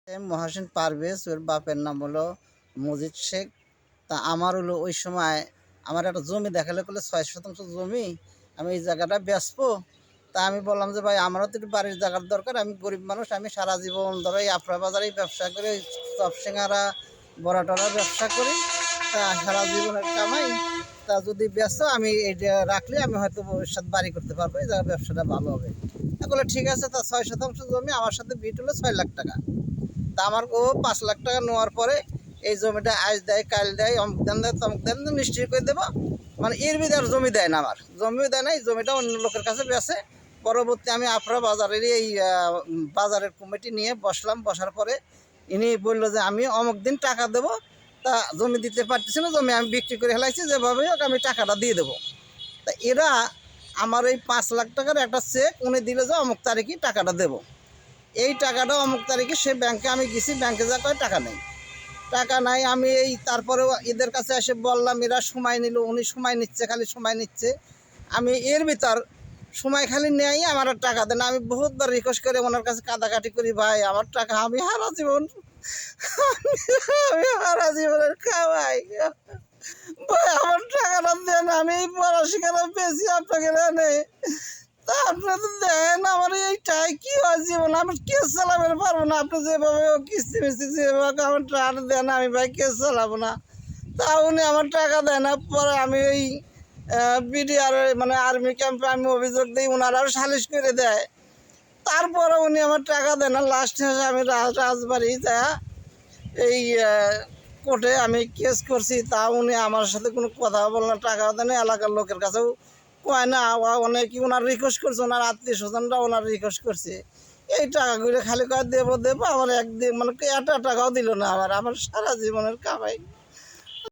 মহাসিন পারভেজ, ওর বাপের নাম হলো মজিদ শেখ। তা আমার হলো ওই সময় আমার একটা জমি দেখালে করলে 6 শতাংশ জমি, আমি এই জায়গাটা বেচবো। তা আমি বললাম যে ভাই আমারও তো একটু বাড়ির জায়গার দরকার, আমি গরিব মানুষ, আমি সারা জীবন ধরো এই আফরা বাজারেই ব্যবসা করি, চপ সিঙ্গারা বড়া টড়া ব্যবসা করি, তা সারা জীবনের কামাই। তা যদি বেচো আমি এইটা রাখলে আমি হয়তো ভবিষ্যৎ বাড়ি করতে পারবো, এই জায়গায় ব্যবসাটা ভালো হবে। এগুলো ঠিক আছে। তা 6 শতাংশ জমি আমার সাথে বিট হলো 6 লাখ টাকা। তা আমার ও 5 লাখ টাকা নেওয়ার পরে এই জমিটা আজ দেয় কাল দেয়, অমুক দেন দেয় তমুক দেন, নিশ্চয়ই করে দেবো। মানে এর ভিতরে জমি দেয় না, আমার জমিও দেয় না, এই জমিটা অন্য লোকের কাছে বেছে। পরবর্তী আমি আফরা বাজারের এই বাজারের কমিটি নিয়ে বসলাম, বসার পরে ইনি বললো যে আমি অমুক দিন টাকা দেবো। তা জমি দিতে পারতেছি না, জমি আমি বিক্রি করে ফেলাইছি, যেভাবে হোক আমি টাকাটা দিয়ে দেবো। তা এরা আমার এই 5 লাখ টাকার একটা চেক উনি দিলে যে অমুক তারিখে টাকাটা দেবো। এই টাকাটা অমুক তারিখে সে ব্যাংকে আমি গেছি, ব্যাংকে যা কয় টাকা নেই, টাকা নাই। আমি এই তারপরেও এদের কাছে এসে বললাম, এরা সময় নিল, উনি সময় নিচ্ছে, খালি সময় নিচ্ছে। আমি এর ভিতর সময় খালি নেই, আমার আর টাকা দেন। আমি বহুতবার রিকোয়েস্ট করে ওনার কাছে কাদাকাটি করি, ভাই আমার টাকা, আমি সারা জীবন আমি সারা জীবনের খাওয়াই, ভাই আমার টাকাটা দেন, আমি পড়াশোনা বেশি আপনাকে নেই। তা আপনি তো দেন, আমার এইটাই কি হয় জীবন, আমি কেস চালাবে পারবো না। আপনি যেভাবে কিস্তি মিস্তি যেভাবে আমার টাকা দেন, আমি ভাই কেস চালাবো না। তা উনি আমার টাকা দেয় না। পরে আমি ওই বিডিআর মানে আর্মি ক্যাম্পে আমি অভিযোগ দিই, ওনারাও সালিশ করে দেয়। তারপরে উনি আমার টাকা দেয় না। লাস্ট শেষে আমি রাজবাড়ি যা এই কোর্টে আমি কেস করছি, তা উনি আমার সাথে কোনো কথা বল না, টাকা দেয় না। এলাকার লোকের কাছেও কয় না, অনেকে ওনার রিকোয়েস্ট করছে, ওনার আত্মীয় স্বজনরা ওনার রিকোয়েস্ট করছে, এই টাকাগুলো খালি কয় দেবো দেবো, আমার একদিন মানে একটা টাকাও দিল না। আমার সারা জীবনের কামাই।